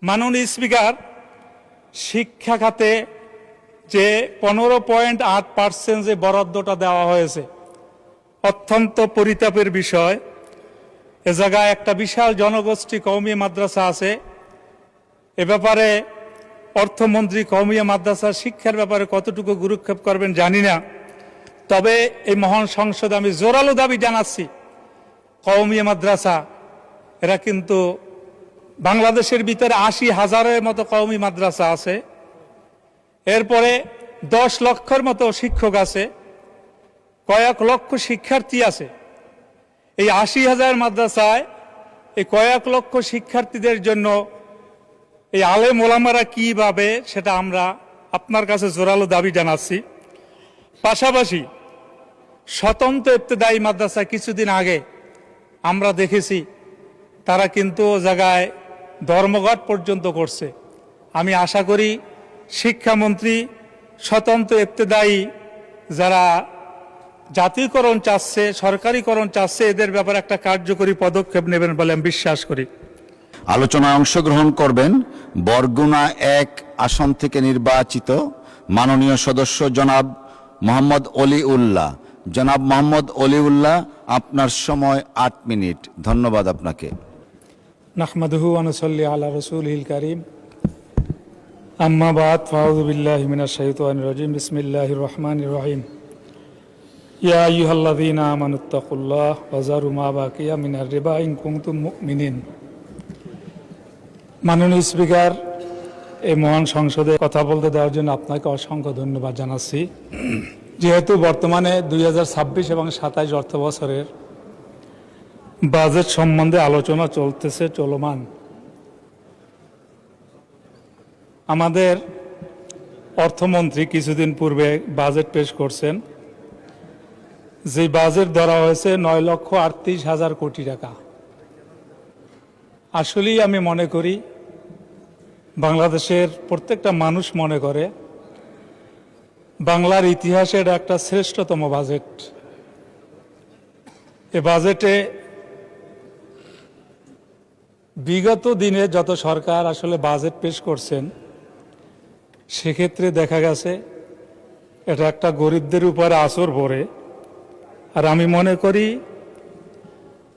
মাননীয় স্পিকার, শিক্ষা খাতে যে 15.8% যে বরাদ্দটা দেওয়া হয়েছে অত্যন্ত পরিতাপের বিষয়। এ জায়গায় একটা বিশাল জনগোষ্ঠী কওমি মাদ্রাসা আছে। এ ব্যাপারে অর্থমন্ত্রী কওমি মাদ্রাসা শিক্ষার ব্যাপারে কতটুকু গুরুক্ষেপ করবেন জানি না। তবে এই মহান সংসদে আমি জোরালো দাবি জানাচ্ছি, কওমি মাদ্রাসা এরা কিন্তু বাংলাদেশের ভিতরে 80,000-এর মতো কওমি মাদ্রাসা আছে। এরপরে 10 লক্ষের মতো শিক্ষক আছে, কয়েক লক্ষ শিক্ষার্থী আছে। এই 80,000 মাদ্রাসায় এই কয়েক লক্ষ শিক্ষার্থীদের জন্য এই আলেম ওলামারা কিভাবে, সেটা আমরা আপনার কাছে জোরালো দাবি জানাচ্ছি। পাশাপাশি স্বতন্ত্র ইবতেদায়ী মাদ্রাসা কিছুদিন আগে আমরা দেখেছি তারা কিন্তু জায়গায় ধর্মঘট পর্যন্ত করছে। আমি আশা করি শিক্ষামন্ত্রী স্বতন্ত্র ইবতেদায়ী যারা জাতীয়করণ চাচ্ছে, সরকারিকরণ চাচ্ছে, এদের ব্যাপারে একটা কার্যকরী পদক্ষেপ নেবেন বলে আমি বিশ্বাস করি। আলোচনায় অংশগ্রহণ করবেন বরগুনা 1 আসন থেকে নির্বাচিত মাননীয় সদস্য জনাব মোহাম্মদ অলিউল্লাহ। জনাব মোহাম্মদ অলিউল্লাহ, আপনার সময় 8 মিনিট। ধন্যবাদ আপনাকে। নাহমাদুহু ওয়া নুসাল্লি আলা রাসূলিল কারীম, আম্মা বাদ, ফাউযু বিল্লাহি মিনাশ শাইতানির রাজীম, বিসমিল্লাহির রহমানির রহিম। ইয়া আইয়ুহাল্লাযীনা আমানুত্তাকুল্লাহ ওয়া যারু মা বাকিয়া মিনার রিবা ইন কুনতুম মুমিনিন। মাননীয় স্পিকার, এই মহান সংসদে কথা বলতে দেওয়ার জন্য আপনাকে অসংখ্য ধন্যবাদ জানাচ্ছি। যেহেতু বর্তমানে 2026 এবং 27 অর্থ বছরের বাজেট সম্বন্ধে আলোচনা চলমান, আমাদের অর্থমন্ত্রী কিছুদিন পূর্বে বাজেট পেশ করছেন। যে বাজেট ধরা হয়েছে 9,38,000 কোটি টাকা। আসলেই আমি মনে করি, বাংলাদেশের প্রত্যেকটা মানুষ মনে করে, বাংলার ইতিহাসে এটা একটা শ্রেষ্ঠতম বাজেট। এ বাজেটে বিগত দিনে যত সরকার আসলে বাজেট পেশ করছেন, সেক্ষেত্রে দেখা গেছে এটা একটা গরিবদের উপরে আসর পড়ে। আর আমি মনে করি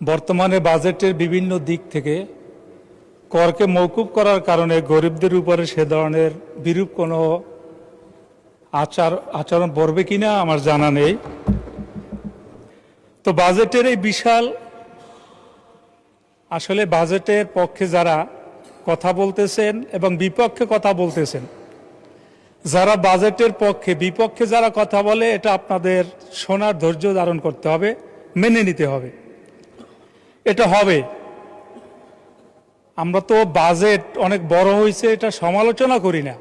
বর্তমানে বাজেটের বিভিন্ন দিক থেকে করকে মওকুফ করার কারণে গরিবদের উপরে সে ধরনের বিরূপ কোনো আচরণ পড়বে কিনা আমার জানা নেই। তো বাজেটের এই বিশাল, আসলে বাজেটের পক্ষে যারা কথা বলতেছেন এবং বিপক্ষে কথা বলতেছেন, যারা বাজেটের পক্ষে বিপক্ষে যারা কথা বলে, এটা আপনাদের শোনার ধৈর্য ধারণ করতে হবে, মেনে নিতে হবে। এটা হবে। আমরা তো বাজেট অনেক বড় হয়েছে এটা সমালোচনা করি না।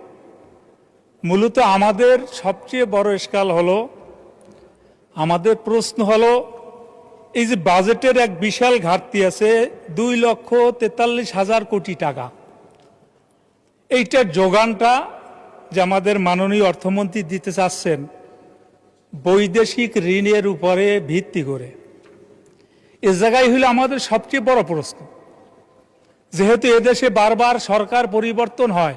মূলত আমাদের সবচেয়ে বড় ইশকাল হলো, আমাদের প্রশ্ন হলো, এই যে বাজেটের এক বিশাল ঘাটতি আছে 2,43,000 কোটি টাকা, এইটার যোগানটা যে আমাদের মাননীয় অর্থমন্ত্রী দিতে চাচ্ছেন বৈদেশিক ঋণের উপরে ভিত্তি করে, এ জায়গায় হইল আমাদের সবচেয়ে বড় প্রশ্ন। যেহেতু এদেশে বারবার সরকার পরিবর্তন হয়,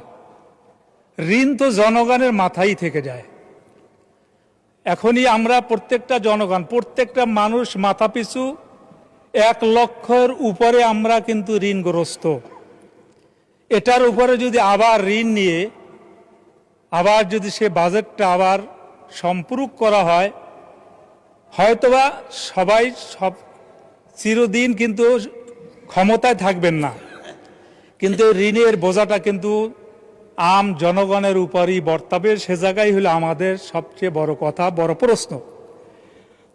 ঋণ তো জনগণের মাথায় থেকে যায়। এখনই আমরা প্রত্যেকটা জনগণ, প্রত্যেকটা মানুষ মাথা পিছু 1 লক্ষের উপরে আমরা কিন্তু ঋণগ্রস্ত। এটার উপরে যদি আবার ঋণ নিয়ে আবার যদি সে বাজেটটা আবার সম্পূরক করা হয়, হয়তোবা সবাই চিরদিন কিন্তু ক্ষমতায় থাকবেন না, কিন্তু ঋণের বোঝাটা কিন্তু আম জনগণের উপরই বর্তাবে। সে জায়গায় হলো আমাদের সবচেয়ে বড় কথা, বড় প্রশ্ন।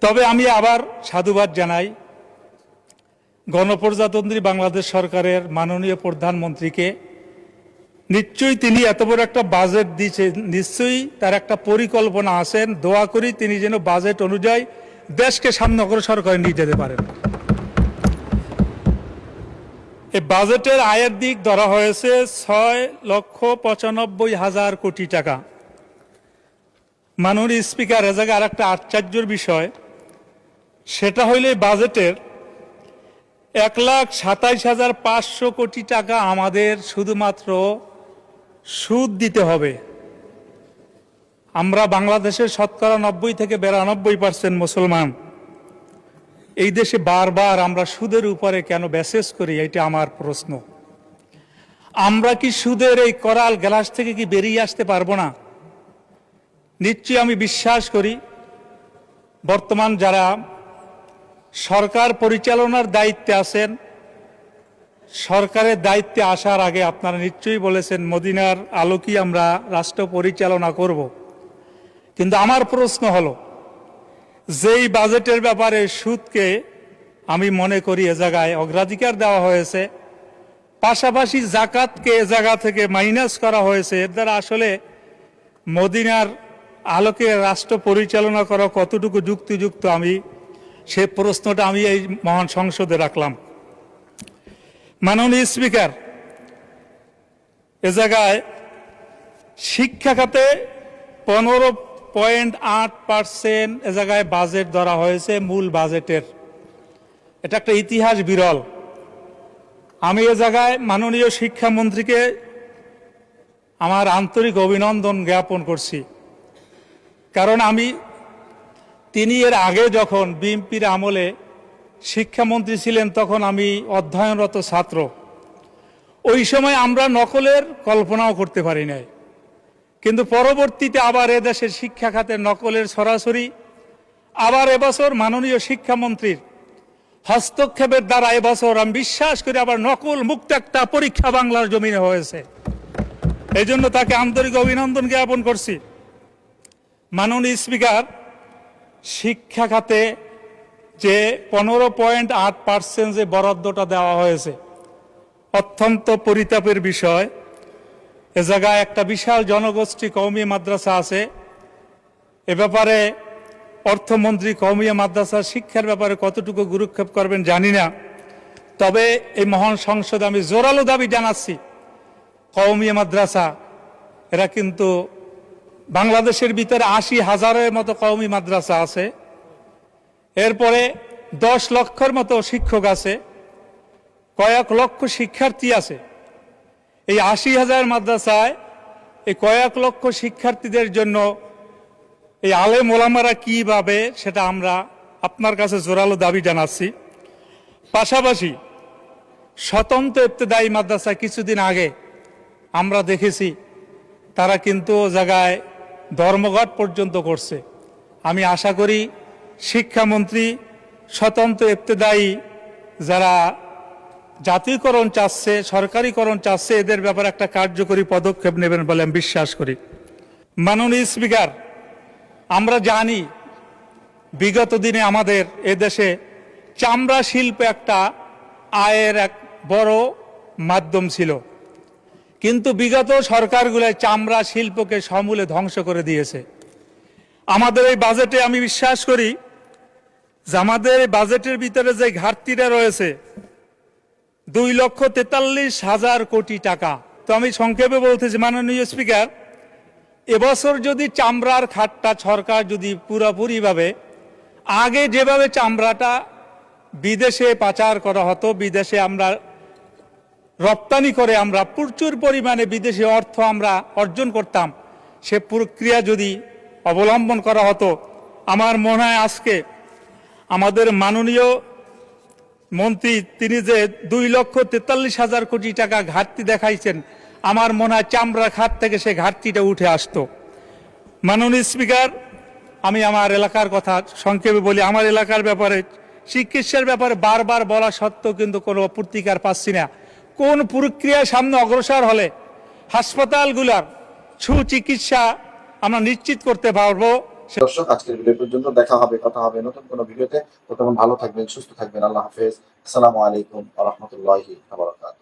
তবে আমি আবার সাধুবাদ জানাই গণপ্রজাতন্ত্রী বাংলাদেশ সরকারের মাননীয় প্রধানমন্ত্রীকে। নিশ্চয়ই তিনি এত বড় একটা বাজেট দিয়েছেন, নিশ্চয়ই তার একটা পরিকল্পনা আছেন। দোয়া করি তিনি যেন বাজেট অনুযায়ী দেশকে সামনে অগ্রসর করে নিয়ে যেতে পারেন। এই বাজেটের আয়ের দিক ধরা হয়েছে 6,95,000 কোটি টাকা। মাননীয় স্পিকার, এ জায়গায় আর একটা আশ্চর্যের বিষয়, সেটা হইলে বাজেটের 1,27,500 কোটি টাকা আমাদের শুধুমাত্র সুদ দিতে হবে। আমরা বাংলাদেশের শতকরা 90 থেকে 92% মুসলমান। এই দেশে বারবার আমরা সুদের উপরে কেন ব্যাসেস করি, এটা আমার প্রশ্ন। আমরা কি সুদের এই করাল গ্লাস থেকে কি বেরিয়ে আসতে পারবো না? নিশ্চয়ই আমি বিশ্বাস করি বর্তমান যারা সরকার পরিচালনার দায়িত্বে আছেন, সরকারের দায়িত্বে আসার আগে আপনারা নিশ্চয়ই বলেছেন মদিনার আলোকেই আমরা রাষ্ট্র পরিচালনা করব। কিন্তু আমার প্রশ্ন হলো, যেই বাজেটের ব্যাপারে সুদকে আমি মনে করি এ জায়গায় অগ্রাধিকার দেওয়া হয়েছে, পাশাপাশি জাকাতকে এ জায়গা থেকে মাইনাস করা হয়েছে, এর দ্বারা আসলে মদিনার আলোকে রাষ্ট্র পরিচালনা করা কতটুকু যুক্তিযুক্ত, আমি সে প্রশ্নটা আমি এই মহান সংসদে রাখলাম। মাননীয় স্পিকার, এ জায়গায় শিক্ষা খাতে 15.8% এ জায়গায় বাজেট ধরা হয়েছে মূল বাজেটের। এটা একটা ইতিহাস বিরল। আমি এ জায়গায় মাননীয় শিক্ষামন্ত্রীকে আমার আন্তরিক অভিনন্দন জ্ঞাপন করছি। কারণ তিনি এর আগে যখন বিএনপির আমলে শিক্ষামন্ত্রী ছিলেন তখন আমি অধ্যয়নরত ছাত্র। ওই সময় আমরা নকলের কল্পনাও করতে পারি নাই, কিন্তু পরবর্তীতে আবার এদেশের শিক্ষা খাতের নকলের সরাসরি আবার এবছর মাননীয় শিক্ষামন্ত্রীর হস্তক্ষেপের দ্বারা এবছর আমি বিশ্বাস করি আবার নকল মুক্ত একটা পরীক্ষা বাংলার জমিনে হয়েছে। এই জন্য তাকে আন্তরিক অভিনন্দন জ্ঞাপন করছি। মাননীয় স্পিকার, শিক্ষা খাতে যে 15.8% যে বরাদ্দটা দেওয়া হয়েছে অত্যন্ত পরিতাপের বিষয়। এ জায়গায় একটা বিশাল জনগোষ্ঠী কওমি মাদ্রাসা আছে। এ ব্যাপারে অর্থমন্ত্রী কওমি মাদ্রাসা শিক্ষার ব্যাপারে কতটুকু গুরুক্ষেপ করবেন জানি না। তবে এই মহান সংসদে আমি জোরালো দাবি জানাচ্ছি, কওমি মাদ্রাসা এরা কিন্তু বাংলাদেশের ভিতরে 80,000-এর মতো কওমি মাদ্রাসা আছে। এরপরে 10 লক্ষের মতো শিক্ষক আছে, কয়েক লক্ষ শিক্ষার্থী আছে। এই 80,000 মাদ্রাসায় এই কয়েক লক্ষ শিক্ষার্থীদের জন্য এই আলেম ওলামারা কিভাবে, সেটা আমরা আপনার কাছে জোরালো দাবি জানাচ্ছি। পাশাপাশি স্বতন্ত্র ইবতেদায়ী মাদ্রাসা কিছুদিন আগে আমরা দেখেছি তারা কিন্তু জায়গায় ধর্মঘট পর্যন্ত করছে। আমি আশা করি শিক্ষামন্ত্রী স্বতন্ত্র ইবতেদায়ী যারা জাতীয়করণ চাচ্ছে, সরকারিকরণ চাচ্ছে, এদের ব্যাপারে একটা কার্যকরী পদক্ষেপ নেবেন বলে আমি বিশ্বাস করি। মাননীয় স্পিকার, আমরা জানি বিগত দিনে আমাদের এদেশে চামড়া শিল্প একটা আয়ের এক বড় মাধ্যম ছিল, কিন্তু বিগত সরকারগুলোয় চামড়া শিল্পকে সমূলে ধ্বংস করে দিয়েছে। আমাদের এই বাজেটে আমি বিশ্বাস করি যে আমাদের এই বাজেটের ভিতরে যে ঘাটতিটা রয়েছে 2,43,000 কোটি টাকা। তো আমি সংক্ষেপে বলতেছি মাননীয় স্পিকার, এবছর যদি চামড়ার খাতটা সরকার যদি পুরোপুরিভাবে আগে যেভাবে চামড়াটা বিদেশে পাচার করা হতো, বিদেশে আমরা রপ্তানি করে আমরা প্রচুর পরিমাণে বিদেশি অর্থ আমরা অর্জন করতাম, সে প্রক্রিয়া যদি অবলম্বন করা হতো, আমার মনে হয় আজকে আমাদের মাননীয় মন্ত্রী তিনি যে 2,43,000 কোটি টাকা ঘাটতি দেখাইছেন, আমার মনে হয় চামড়া খাত থেকে সে ঘাটতিটা উঠে আসতো। মাননীয় স্পিকার, আমি আমার এলাকার কথা সংক্ষেপে বলি। আমার এলাকার ব্যাপারে চিকিৎসার ব্যাপারে বারবার বলা সত্ত্বেও কিন্তু কোনো প্রতিকার পাচ্ছি না। কোন প্রক্রিয়ার সামনে অগ্রসর হলে হাসপাতালগুলোর সুচিকিৎসা আমরা নিশ্চিত করতে পারবো। দর্শক, আজকের ভিডিও পর্যন্ত। দেখা হবে, কথা হবে নতুন কোনো ভিডিওতে। ততক্ষণ ভালো থাকবেন, সুস্থ থাকবেন। আল্লাহ হাফেজ। আসসালামু আলাইকুম ওয়া রাহমাতুল্লাহি ওয়া বারাকাতুহু।